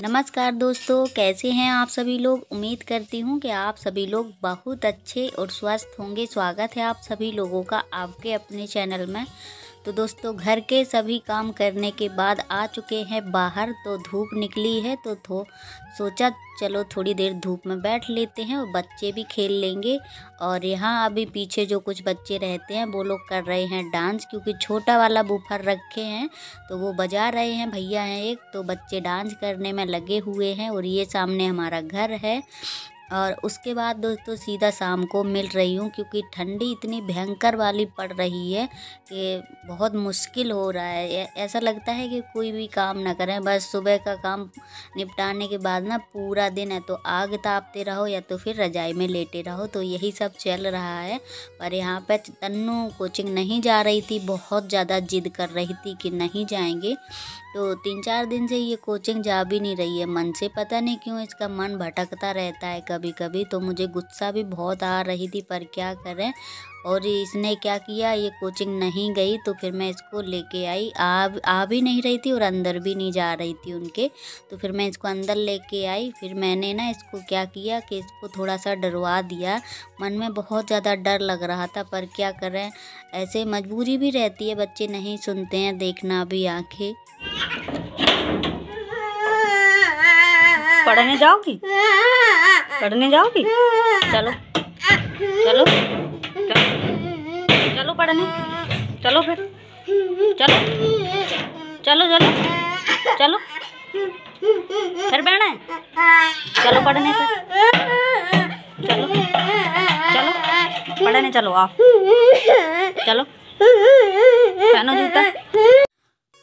नमस्कार दोस्तों, कैसे हैं आप सभी लोग। उम्मीद करती हूँ कि आप सभी लोग बहुत अच्छे और स्वस्थ होंगे। स्वागत है आप सभी लोगों का आपके अपने चैनल में। तो दोस्तों, घर के सभी काम करने के बाद आ चुके हैं बाहर। तो धूप निकली है तो सोचा चलो थोड़ी देर धूप में बैठ लेते हैं और बच्चे भी खेल लेंगे। और यहाँ अभी पीछे जो कुछ बच्चे रहते हैं वो लोग कर रहे हैं डांस, क्योंकि छोटा वाला बूफर रखे हैं तो वो बजा रहे हैं। भैया हैं एक, तो बच्चे डांस करने में लगे हुए हैं। और ये सामने हमारा घर है। और उसके बाद दोस्तों सीधा शाम को मिल रही हूँ, क्योंकि ठंडी इतनी भयंकर वाली पड़ रही है कि बहुत मुश्किल हो रहा है। ऐसा लगता है कि कोई भी काम ना करें, बस सुबह का काम निपटाने के बाद ना पूरा दिन है तो आग तापते रहो या तो फिर रजाई में लेटे रहो। तो यही सब चल रहा है। पर यहाँ पे तन्नू कोचिंग नहीं जा रही थी, बहुत ज़्यादा जिद कर रही थी कि नहीं जाएंगे। तो 3-4 दिन से ये कोचिंग जा भी नहीं रही है मन से। पता नहीं क्यों इसका मन भटकता रहता है कभी कभी। तो मुझे गुस्सा भी बहुत आ रही थी, पर क्या करें। और इसने क्या किया, ये कोचिंग नहीं गई तो फिर मैं इसको लेके आई। आ भी नहीं रही थी और अंदर भी नहीं जा रही थी उनके। तो फिर मैं इसको अंदर लेके आई। फिर मैंने ना इसको क्या किया कि इसको थोड़ा सा डरवा दिया। मन में बहुत ज़्यादा डर लग रहा था, पर क्या करें, ऐसे मजबूरी भी रहती है, बच्चे नहीं सुनते हैं, देखना भी आंखें। पढ़ने जाओगी? पढ़ने जाओगी? चलो चलो चलो पढ़ने चलो, फिर चलो चलो चलो चलो फिर बहना है। चलो पढ़ने से, चलो चलो पढ़ने चलो। आओ चलो, पहनो जूता।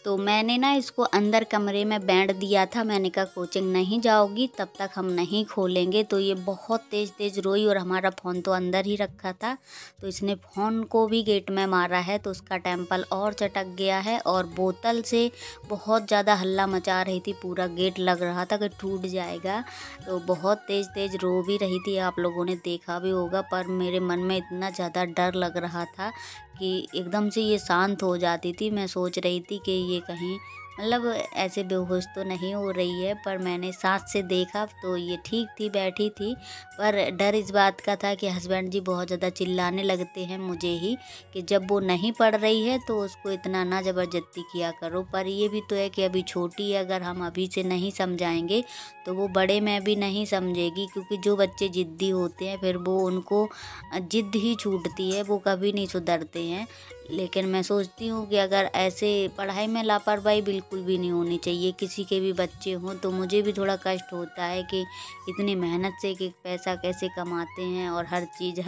तो मैंने ना इसको अंदर कमरे में बैठ दिया था। मैंने कहा कोचिंग नहीं जाओगी तब तक हम नहीं खोलेंगे। तो ये बहुत तेज़ तेज़ रोई और हमारा फ़ोन तो अंदर ही रखा था, तो इसने फ़ोन को भी गेट में मारा है। तो उसका टेम्पल और चटक गया है और बोतल से बहुत ज़्यादा हल्ला मचा रही थी। पूरा गेट लग रहा था कि टूट जाएगा। तो बहुत तेज़ तेज़ रो भी रही थी, आप लोगों ने देखा भी होगा। पर मेरे मन में इतना ज़्यादा डर लग रहा था कि एकदम से ये शांत हो जाती थी। मैं सोच रही थी कि ये कहीं मतलब ऐसे बेहोश तो नहीं हो रही है। पर मैंने सांस से देखा तो ये ठीक थी, बैठी थी। पर डर इस बात का था कि हस्बैंड जी बहुत ज़्यादा चिल्लाने लगते हैं मुझे ही कि जब वो नहीं पढ़ रही है तो उसको इतना ना ज़बरदस्ती किया करो। पर ये भी तो है कि अभी छोटी है, अगर हम अभी से नहीं समझाएंगे तो वो बड़े में भी नहीं समझेगी। क्योंकि जो बच्चे ज़िद्दी होते हैं फिर वो उनको ज़िद ही छूटती है, वो कभी नहीं सुधरते हैं। लेकिन मैं सोचती हूँ कि अगर ऐसे पढ़ाई में लापरवाही बिल्कुल भी नहीं होनी चाहिए, किसी के भी बच्चे हों। तो मुझे भी थोड़ा कष्ट होता है कि इतनी मेहनत से कि पैसा कैसे कमाते हैं, और हर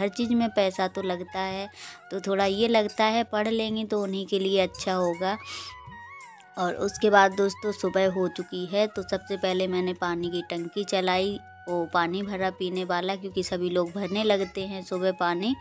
चीज़ में पैसा तो लगता है। तो थोड़ा ये लगता है पढ़ लेंगी तो उन्हीं के लिए अच्छा होगा। और उसके बाद दोस्तों सुबह हो चुकी है। तो सबसे पहले मैंने पानी की टंकी चलाई, वो पानी भरा पीने वाला, क्योंकि सभी लोग भरने लगते हैं सुबह पानी।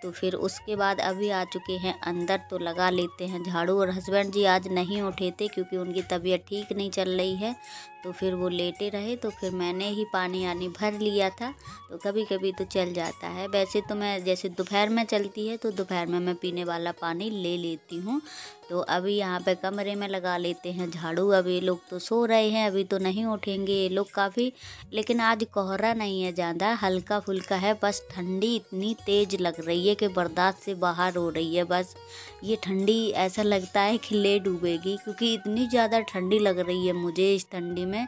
तो फिर उसके बाद अभी आ चुके हैं अंदर, तो लगा लेते हैं झाड़ू। और हस्बैंड जी आज नहीं उठे थे क्योंकि उनकी तबीयत ठीक नहीं चल रही है, तो फिर वो लेटे रहे। तो फिर मैंने ही पानी भर लिया था। तो कभी कभी तो चल जाता है। वैसे तो मैं जैसे दोपहर में चलती है तो दोपहर में मैं पीने वाला पानी ले लेती हूँ। तो अभी यहाँ पे कमरे में लगा लेते हैं झाड़ू। अब ये लोग तो सो रहे हैं, अभी तो नहीं उठेंगे ये लोग काफ़ी। लेकिन आज कोहरा नहीं है ज़्यादा, हल्का फुल्का है। बस ठंडी इतनी तेज़ लग रही है कि बर्दाश्त से बाहर हो रही है। बस ये ठंडी ऐसा लगता है कि ले डूबेगी, क्योंकि इतनी ज़्यादा ठंडी लग रही है मुझे इस ठंडी में।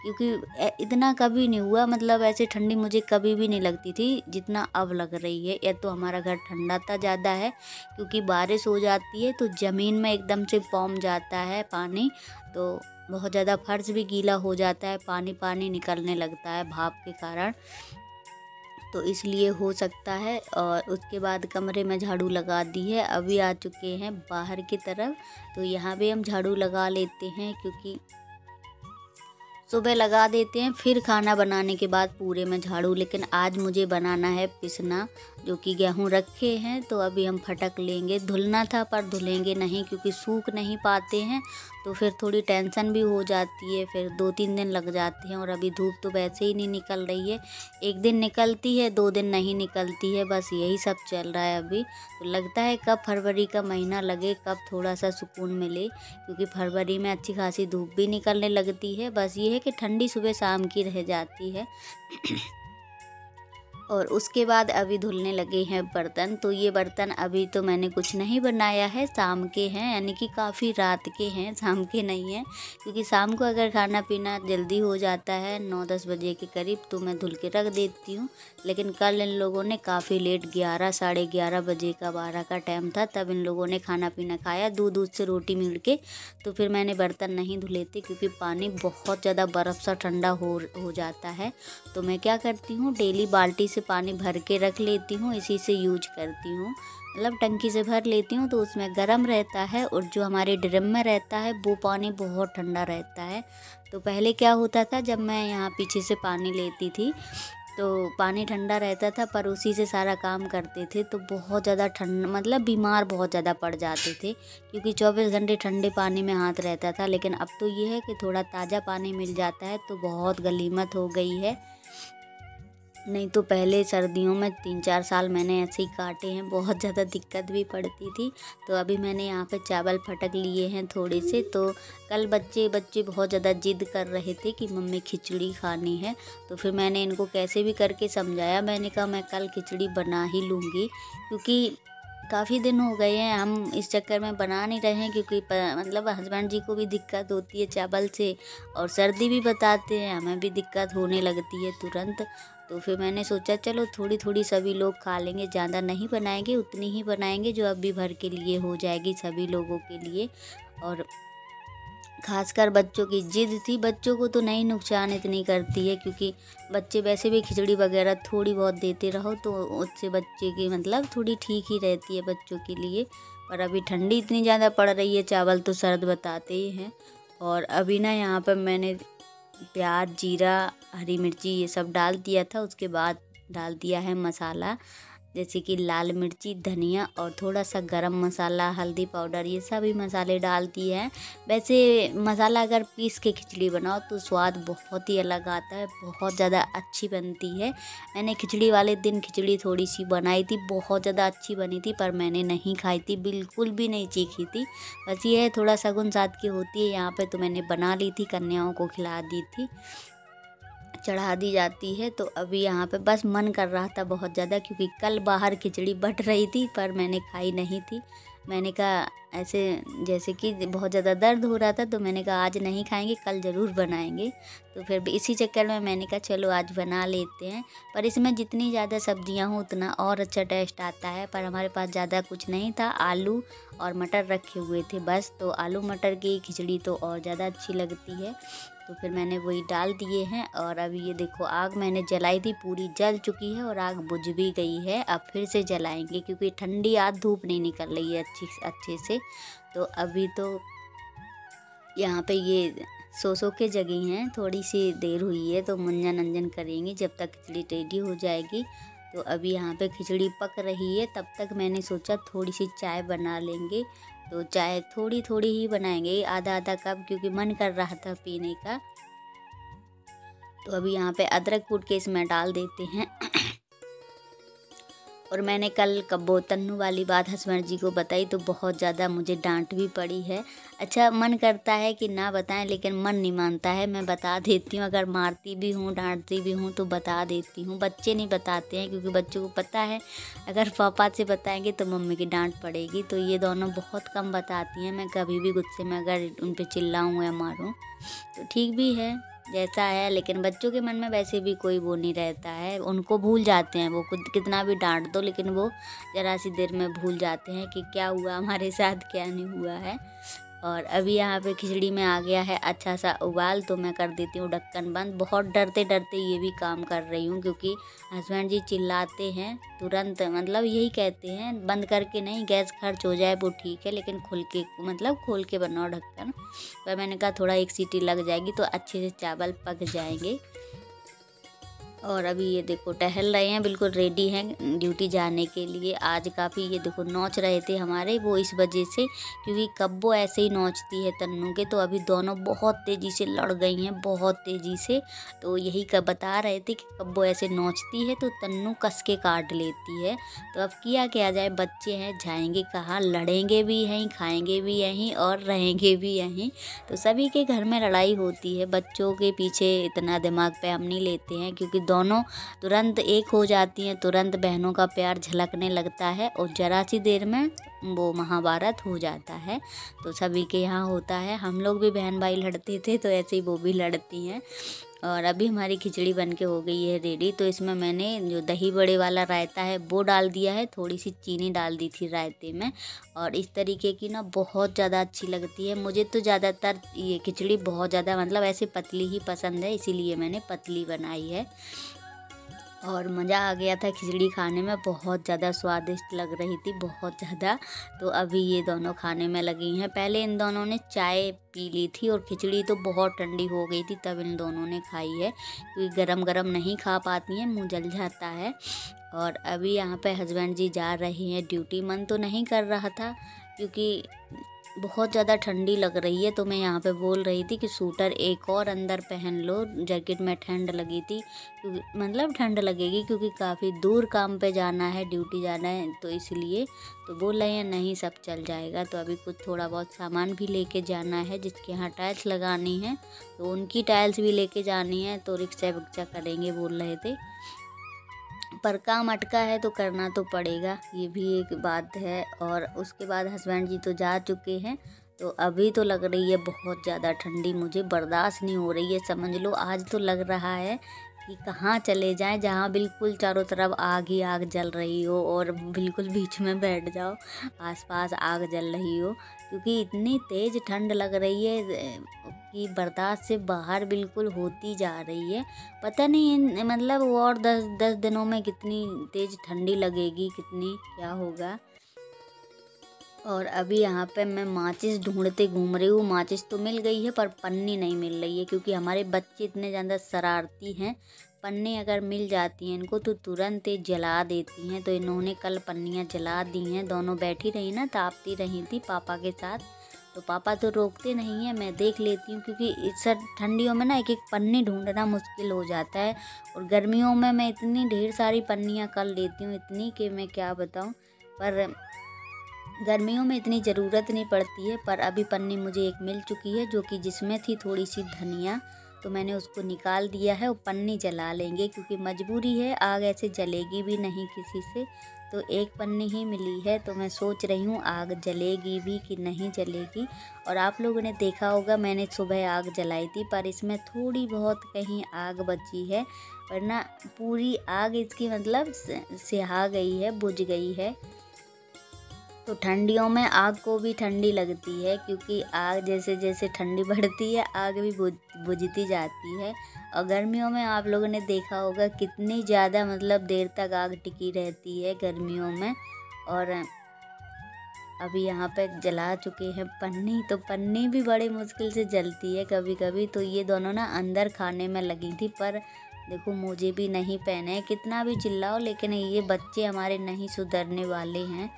क्योंकि इतना कभी नहीं हुआ, मतलब ऐसे ठंडी मुझे कभी भी नहीं लगती थी जितना अब लग रही है। या तो हमारा घर ठंडा था ज़्यादा है, क्योंकि बारिश हो जाती है तो ज़मीन में एकदम से पौम जाता है पानी। तो बहुत ज़्यादा फर्श भी गीला हो जाता है, पानी पानी निकलने लगता है भाप के कारण। तो इसलिए हो सकता है। और उसके बाद कमरे में झाड़ू लगा दी है। अभी आ चुके हैं बाहर की तरफ, तो यहाँ भी हम झाड़ू लगा लेते हैं, क्योंकि सुबह लगा देते हैं फिर खाना बनाने के बाद पूरे में झाड़ू। लेकिन आज मुझे बनाना है पिसना, जो कि गेहूं रखे हैं। तो अभी हम फटक लेंगे। धुलना था पर धुलेंगे नहीं, क्योंकि सूख नहीं पाते हैं। तो फिर थोड़ी टेंशन भी हो जाती है, फिर 2-3 दिन लग जाते हैं। और अभी धूप तो वैसे ही नहीं निकल रही है, एक दिन निकलती है 2 दिन नहीं निकलती है, बस यही सब चल रहा है अभी। तो लगता है कब फरवरी का महीना लगे, कब थोड़ा सा सुकून मिले, क्योंकि फरवरी में अच्छी खासी धूप भी निकलने लगती है। बस ये है कि ठंडी सुबह शाम की रह जाती है। और उसके बाद अभी धुलने लगे हैं बर्तन। तो ये बर्तन अभी तो मैंने कुछ नहीं बनाया है, शाम के हैं, यानी कि काफ़ी रात के हैं, शाम के नहीं हैं, क्योंकि शाम को अगर खाना पीना जल्दी हो जाता है 9-10 बजे के करीब तो मैं धुल के रख देती हूँ। लेकिन कल इन लोगों ने काफ़ी लेट 11 साढ़े 11 बजे का 12 का टाइम था, तब इन लोगों ने खाना पीना खाया, दूध से रोटी मिल के। तो फिर मैंने बर्तन नहीं धुले थे, क्योंकि पानी बहुत ज़्यादा बर्फ़ सा ठंडा हो जाता है। तो मैं क्या करती हूँ, डेली बाल्टी से पानी भर के रख लेती हूँ, इसी से यूज करती हूँ, मतलब टंकी से भर लेती हूँ तो उसमें गर्म रहता है। और जो हमारे ड्रम में रहता है वो पानी बहुत ठंडा रहता है। तो पहले क्या होता था, जब मैं यहाँ पीछे से पानी लेती थी तो पानी ठंडा रहता था, पर उसी से सारा काम करते थे तो बहुत ज़्यादा ठंड, मतलब बीमार बहुत ज़्यादा पड़ जाते थे, क्योंकि 24 घंटे ठंडे पानी में हाथ रहता था। लेकिन अब तो ये है कि थोड़ा ताज़ा पानी मिल जाता है तो बहुत गनीमत हो गई है। नहीं तो पहले सर्दियों में 3-4 साल मैंने ऐसे ही काटे हैं, बहुत ज़्यादा दिक्कत भी पड़ती थी। तो अभी मैंने यहाँ पे चावल फटक लिए हैं थोड़े से। तो कल बच्चे बहुत ज़्यादा जिद कर रहे थे कि मम्मी खिचड़ी खानी है, तो फिर मैंने इनको कैसे भी करके समझाया। मैंने कहा मैं कल खिचड़ी बना ही लूँगी, क्योंकि काफ़ी दिन हो गए हैं, हम इस चक्कर में बना नहीं रहे हैं, क्योंकि मतलब हस्बैंड जी को भी दिक्कत होती है चावल से, और सर्दी भी बताते हैं, हमें भी दिक्कत होने लगती है तुरंत। तो फिर मैंने सोचा चलो थोड़ी थोड़ी सभी लोग खा लेंगे, ज़्यादा नहीं बनाएंगे, उतनी ही बनाएंगे जो अभी भर के लिए हो जाएगी सभी लोगों के लिए। और खासकर बच्चों की जिद थी, बच्चों को तो नहीं नुकसान इतनी करती है, क्योंकि बच्चे वैसे भी खिचड़ी वगैरह थोड़ी बहुत देते रहो तो उससे बच्चे की मतलब थोड़ी ठीक ही रहती है बच्चों के लिए। पर अभी ठंडी इतनी ज़्यादा पड़ रही है, चावल तो सर्द बताते ही हैं। और अभी ना यहाँ पर मैंने प्याज, जीरा, हरी मिर्ची ये सब डाल दिया था, उसके बाद डाल दिया है मसाला, जैसे कि लाल मिर्ची, धनिया और थोड़ा सा गरम मसाला, हल्दी पाउडर, ये सभी मसाले डाल दिए हैं। वैसे मसाला अगर पीस के खिचड़ी बनाओ तो स्वाद बहुत ही अलग आता है, बहुत ज़्यादा अच्छी बनती है। मैंने खिचड़ी वाले दिन खिचड़ी थोड़ी सी बनाई थी, बहुत ज़्यादा अच्छी बनी थी, पर मैंने नहीं खाई थी, बिल्कुल भी नहीं चीखी थी। बस ये है थोड़ा सगुन साथ की होती है यहाँ पे, तो मैंने बना ली थी, कन्याओं को खिला दी थी, चढ़ा दी जाती है। तो अभी यहाँ पे बस मन कर रहा था बहुत ज़्यादा, क्योंकि कल बाहर खिचड़ी बट रही थी पर मैंने खाई नहीं थी। मैंने कहा ऐसे जैसे कि बहुत ज़्यादा दर्द हो रहा था, तो मैंने कहा आज नहीं खाएंगे, कल ज़रूर बनाएंगे। तो फिर इसी चक्कर में मैंने कहा चलो आज बना लेते हैं। पर इसमें जितनी ज़्यादा सब्जियां हो उतना और अच्छा टेस्ट आता है, पर हमारे पास ज़्यादा कुछ नहीं था, आलू और मटर रखे हुए थे बस। तो आलू मटर की खिचड़ी तो और ज़्यादा अच्छी लगती है, तो फिर मैंने वही डाल दिए हैं। और अभी ये देखो आग मैंने जलाई थी, पूरी जल चुकी है और आग बुझ भी गई है। अब फिर से जलाएंगे, क्योंकि ठंडी आज धूप नहीं निकल रही है अच्छे से। तो अभी तो यहाँ पे ये सो के जगी हैं, थोड़ी सी देर हुई है तो मंजन अंजन करेंगे जब तक खिचड़ी रेडी हो जाएगी। तो अभी यहाँ पे खिचड़ी पक रही है, तब तक मैंने सोचा थोड़ी सी चाय बना लेंगे। तो चाय थोड़ी थोड़ी ही बनाएंगे, आधा आधा कप, क्योंकि मन कर रहा था पीने का। तो अभी यहाँ पे अदरक कूट के इसमें डाल देते हैं। और मैंने कल कब्बो तन्नू वाली बात हस्बैंड जी को बताई तो बहुत ज़्यादा मुझे डांट भी पड़ी है। अच्छा मन करता है कि ना बताएं, लेकिन मन नहीं मानता है, मैं बता देती हूँ। अगर मारती भी हूँ डांटती भी हूँ तो बता देती हूँ। बच्चे नहीं बताते हैं, क्योंकि बच्चों को पता है अगर पापा से बताएंगे तो मम्मी की डांट पड़ेगी, तो ये दोनों बहुत कम बताती हैं। मैं कभी भी गुस्से में अगर उन पर चिल्लाऊँ या मारूँ तो ठीक भी है जैसा है, लेकिन बच्चों के मन में वैसे भी कोई वो नहीं रहता है, उनको भूल जाते हैं। वो खुद कितना भी डांट दो, लेकिन वो ज़रा सी देर में भूल जाते हैं कि क्या हुआ हमारे साथ, क्या नहीं हुआ है। और अभी यहाँ पे खिचड़ी में आ गया है अच्छा सा उबाल, तो मैं कर देती हूँ ढक्कन बंद। बहुत डरते डरते ये भी काम कर रही हूँ, क्योंकि हस्बैंड जी चिल्लाते हैं तुरंत, मतलब यही कहते हैं बंद करके नहीं, गैस खर्च हो जाए वो ठीक है, लेकिन खोल के बनाओ ढक्कन। पर मैंने कहा थोड़ा 1 सीटी लग जाएगी तो अच्छे से चावल पक जाएंगे। और अभी ये देखो टहल रहे हैं, बिल्कुल रेडी हैं ड्यूटी जाने के लिए। आज काफ़ी ये देखो नोच रहे थे हमारे, वो इस वजह से क्योंकि कब्बो ऐसे ही नोचती है तन्नू के, तो अभी दोनों बहुत तेज़ी से लड़ गई हैं, बहुत तेज़ी से। तो यही बता रहे थे कि कब्बो ऐसे नोचती है तो तन्नू कस के काट लेती है। तो अब किया क्या जाए, बच्चे हैं, जाएंगे कहाँ, लड़ेंगे भी यहीं, खाएंगे भी यहीं और रहेंगे भी यहीं। तो सभी के घर में लड़ाई होती है, बच्चों के पीछे इतना दिमाग पे हम नहीं लेते हैं, क्योंकि दोनों तुरंत एक हो जाती हैं, तुरंत बहनों का प्यार झलकने लगता है और जरा सी देर में वो महाभारत हो जाता है। तो सभी के यहाँ होता है, हम लोग भी बहन भाई लड़ते थे तो ऐसे ही वो भी लड़ती हैं। और अभी हमारी खिचड़ी बन के हो गई है रेडी। तो इसमें मैंने जो दही बड़े वाला रायता है वो डाल दिया है, थोड़ी सी चीनी डाल दी थी रायते में। और इस तरीके की ना बहुत ज़्यादा अच्छी लगती है मुझे तो। ज़्यादातर ये खिचड़ी बहुत ज़्यादा मतलब ऐसे पतली ही पसंद है, इसीलिए मैंने पतली बनाई है। और मज़ा आ गया था खिचड़ी खाने में, बहुत ज़्यादा स्वादिष्ट लग रही थी, बहुत ज़्यादा। तो अभी ये दोनों खाने में लगी हैं। पहले इन दोनों ने चाय पी ली थी और खिचड़ी तो बहुत ठंडी हो गई थी, तब इन दोनों ने खाई है, क्योंकि गरम गरम नहीं खा पाती हैं, मुँह जल जाता है। और अभी यहाँ पे हस्बैंड जी जा रहे हैं ड्यूटी। मन तो नहीं कर रहा था क्योंकि बहुत ज़्यादा ठंडी लग रही है, तो मैं यहाँ पे बोल रही थी कि सूटर एक और अंदर पहन लो, जैकेट में ठंड लगी थी, क्योंकि मतलब ठंड लगेगी क्योंकि काफ़ी दूर काम पे जाना है, ड्यूटी जाना है, तो इसलिए। तो बोल रहे हैं नहीं सब चल जाएगा। तो अभी कुछ थोड़ा बहुत सामान भी लेके जाना है, जिसके यहाँ टाइल्स लगानी है तो उनकी टाइल्स भी लेके जानी है, तो रिक्शा विक्शा करेंगे बोल रहे थे। पर काम अटका है तो करना तो पड़ेगा, ये भी एक बात है। और उसके बाद हस्बैंड जी तो जा चुके हैं। तो अभी तो लग रही है बहुत ज़्यादा ठंडी, मुझे बर्दाश्त नहीं हो रही है, समझ लो। आज तो लग रहा है कि कहाँ चले जाएं, जहाँ बिल्कुल चारों तरफ आग ही आग जल रही हो और बिल्कुल बीच में बैठ जाओ, आसपास आग जल रही हो, क्योंकि इतनी तेज़ ठंड लग रही है कि बर्दाश्त से बाहर बिल्कुल होती जा रही है। पता नहीं मतलब और 10 दिनों में कितनी तेज़ ठंडी लगेगी, कितनी क्या होगा। और अभी यहाँ पे मैं माचिस ढूंढते घूम रही हूँ। माचिस तो मिल गई है पर पन्नी नहीं मिल रही है, क्योंकि हमारे बच्चे इतने ज़्यादा शरारती हैं। पन्नी अगर मिल जाती हैं इनको तो तुरंत ही जला देती हैं। तो इन्होंने कल पन्नियाँ जला दी हैं, दोनों बैठी रही ना, तापती रही थी पापा के साथ। तो पापा तो रोकते नहीं हैं, मैं देख लेती हूँ, क्योंकि इस ठंडियों में ना एक एक पन्नी ढूंढना मुश्किल हो जाता है। और गर्मियों में मैं इतनी ढेर सारी पन्नियाँ कर लेती हूँ, इतनी कि मैं क्या बताऊँ। पर गर्मियों में इतनी ज़रूरत नहीं पड़ती है। पर अभी पन्नी मुझे एक मिल चुकी है, जो कि जिसमें थी थोड़ी सी धनिया, तो मैंने उसको निकाल दिया है। और पन्नी जला लेंगे क्योंकि मजबूरी है, आग ऐसे जलेगी भी नहीं किसी से। तो एक पन्नी ही मिली है, तो मैं सोच रही हूँ आग जलेगी भी कि नहीं जलेगी। और आप लोगों ने देखा होगा मैंने सुबह आग जलाई थी, पर इसमें थोड़ी बहुत कहीं आग बची है, वरना पूरी आग इसकी मतलब सिहा गई है, बुझ गई है। तो ठंडियों में आग को भी ठंडी लगती है, क्योंकि आग जैसे जैसे ठंडी बढ़ती है आग भी बुझती जाती है। और गर्मियों में आप लोगों ने देखा होगा कितनी ज़्यादा मतलब देर तक आग टिकी रहती है गर्मियों में। और अभी यहाँ पे जला चुके हैं पन्नी, तो पन्नी भी बड़ी मुश्किल से जलती है कभी कभी। तो ये दोनों ना अंदर खाने में लगी थी, पर देखो मुझे भी नहीं पहने, कितना भी चिल्लाओ, लेकिन ये बच्चे हमारे नहीं सुधरने वाले हैं।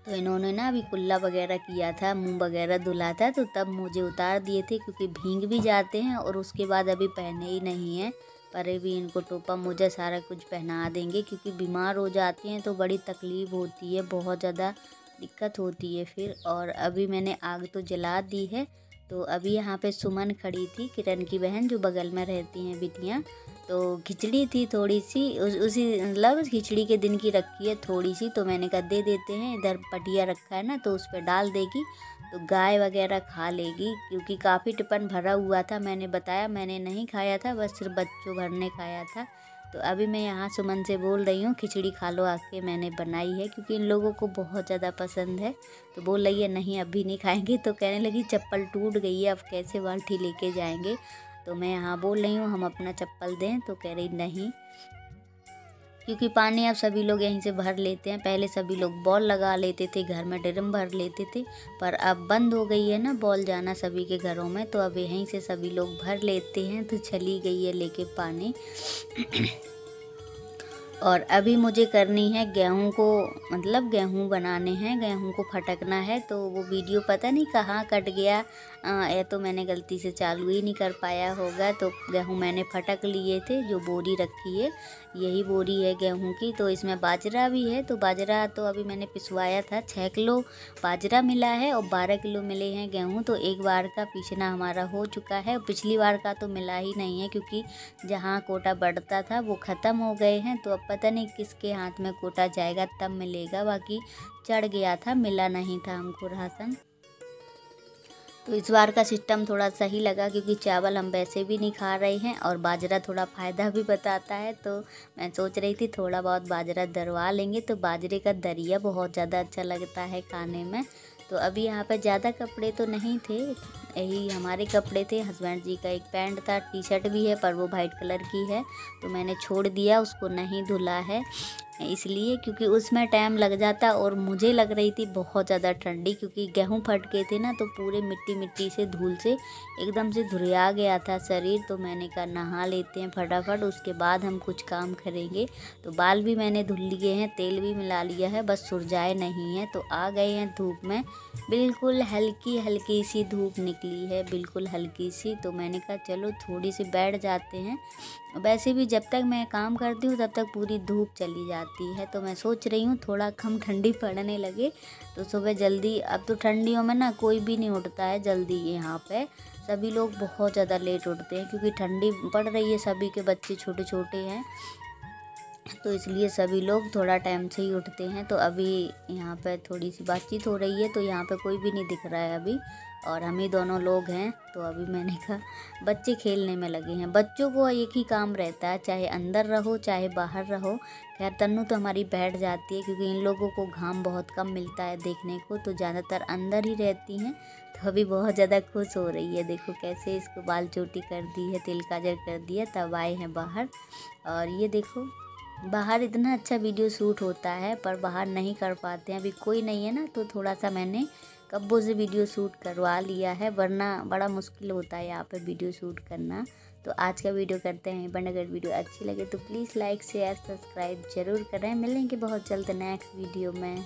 तो इन्होंने ना अभी कुल्ला वगैरह किया था, मुंह वगैरह धुला था, तो तब मुझे उतार दिए थे, क्योंकि भीग भी जाते हैं और उसके बाद अभी पहने ही नहीं हैं। पर अभी इनको टोपा मोजा सारा कुछ पहना देंगे, क्योंकि बीमार हो जाती हैं तो बड़ी तकलीफ़ होती है, बहुत ज़्यादा दिक्कत होती है फिर। और अभी मैंने आग तो जला दी है। तो अभी यहाँ पे सुमन खड़ी थी, किरण की बहन जो बगल में रहती हैं बिटियाँ। तो खिचड़ी थी थोड़ी सी, उसी मतलब खिचड़ी के दिन की रखी है थोड़ी सी, तो मैंने कहा दे देते हैं, इधर पटिया रखा है ना, तो उस पर डाल देगी तो गाय वगैरह खा लेगी, क्योंकि काफ़ी टिफिन भरा हुआ था। मैंने बताया मैंने नहीं खाया था, बस सिर्फ बच्चों भर ने खाया था। तो अभी मैं यहाँ सुमन से बोल रही हूँ खिचड़ी खा लो आके, मैंने बनाई है, क्योंकि इन लोगों को बहुत ज़्यादा पसंद है। तो बोल रही है नहीं अभी नहीं खाएंगे, तो कहने लगी चप्पल टूट गई है, अब कैसे बाल्टी लेके जाएंगे। तो मैं यहाँ बोल रही हूँ हम अपना चप्पल दें, तो कह रही नहीं। क्योंकि पानी अब सभी लोग यहीं से भर लेते हैं। पहले सभी लोग बॉल लगा लेते थे, घर में ड्रम भर लेते थे, पर अब बंद हो गई है ना बॉल जाना सभी के घरों में, तो अब यहीं से सभी लोग भर लेते हैं। तो चली गई है लेके पानी। और अभी मुझे करनी है गेहूं को, मतलब गेहूं बनाने हैं, गेहूं को फटकना है। तो वो वीडियो पता नहीं कहाँ कट गया, या तो मैंने गलती से चालू ही नहीं कर पाया होगा। तो गेहूं मैंने फटक लिए थे, जो बोरी रखी है यही बोरी है गेहूं की। तो इसमें बाजरा भी है, तो बाजरा तो अभी मैंने पिसवाया था। 6 किलो बाजरा मिला है और 12 किलो मिले हैं गेहूं। तो एक बार का पीसना हमारा हो चुका है। पिछली बार का तो मिला ही नहीं है, क्योंकि जहाँ कोटा बढ़ता था वो ख़त्म हो गए हैं। तो अब पता नहीं किसके हाथ में कोटा जाएगा तब मिलेगा। बाकी चढ़ गया था, मिला नहीं था हमको राशन। तो इस बार का सिस्टम थोड़ा सही लगा, क्योंकि चावल हम वैसे भी नहीं खा रहे हैं और बाजरा थोड़ा फ़ायदा भी बताता है। तो मैं सोच रही थी थोड़ा बहुत बाजरा दरवा लेंगे। तो बाजरे का दरिया बहुत ज़्यादा अच्छा लगता है खाने में। तो अभी यहाँ पे ज़्यादा कपड़े तो नहीं थे, यही हमारे कपड़े थे। हस्बैंड जी का एक पैंट था, टी शर्ट भी है पर वो वाइट कलर की है, तो मैंने छोड़ दिया, उसको नहीं धुला है इसलिए, क्योंकि उसमें टाइम लग जाता। और मुझे लग रही थी बहुत ज़्यादा ठंडी, क्योंकि गेहूं फट गए थे ना, तो पूरे मिट्टी मिट्टी से धूल से एकदम से धुरिया गया था शरीर। तो मैंने कहा नहा लेते हैं फटाफट, उसके बाद हम कुछ काम करेंगे। तो बाल भी मैंने धुल लिए हैं, तेल भी मिला लिया है, बस सुरजाए नहीं है। तो आ गए हैं धूप में, बिल्कुल हल्की हल्की सी धूप निकली है, बिल्कुल हल्की सी। तो मैंने कहा चलो थोड़ी सी बैठ जाते हैं। वैसे भी जब तक मैं काम करती हूँ तब तक पूरी धूप चली जाती है। तो मैं सोच रही हूँ थोड़ा कम ठंडी पड़ने लगे तो सुबह जल्दी, अब तो ठंडियों में ना कोई भी नहीं उठता है जल्दी, यहाँ पे सभी लोग बहुत ज़्यादा लेट उठते हैं, क्योंकि ठंडी पड़ रही है, सभी के बच्चे छोटे छोटे हैं, तो इसलिए सभी लोग थोड़ा टाइम से ही उठते हैं। तो अभी यहाँ पे थोड़ी सी बातचीत हो रही है, तो यहाँ पे कोई भी नहीं दिख रहा है अभी, और हम ही दोनों लोग हैं। तो अभी मैंने कहा बच्चे खेलने में लगे हैं। बच्चों को एक ही काम रहता है, चाहे अंदर रहो चाहे बाहर रहो। खैर तन्नू तो हमारी बैठ जाती है, क्योंकि इन लोगों को घाम बहुत कम मिलता है देखने को, तो ज़्यादातर अंदर ही रहती हैं। तो अभी बहुत ज़्यादा खुश हो रही है, देखो कैसे इसको बाल चोटी कर दी है, तिल काजल कर दिया, तब आए हैं बाहर। और ये देखो बाहर इतना अच्छा वीडियो शूट होता है, पर बाहर नहीं कर पाते हैं, अभी कोई नहीं है ना, तो थोड़ा सा मैंने कब्बों से वीडियो शूट करवा लिया है, वरना बड़ा मुश्किल होता है यहाँ पे वीडियो शूट करना। तो आज का वीडियो करते हैं बट अगर वीडियो अच्छी लगे तो प्लीज़ लाइक शेयर सब्सक्राइब जरूर करें। मिलेंगे बहुत जल्द नेक्स्ट वीडियो में।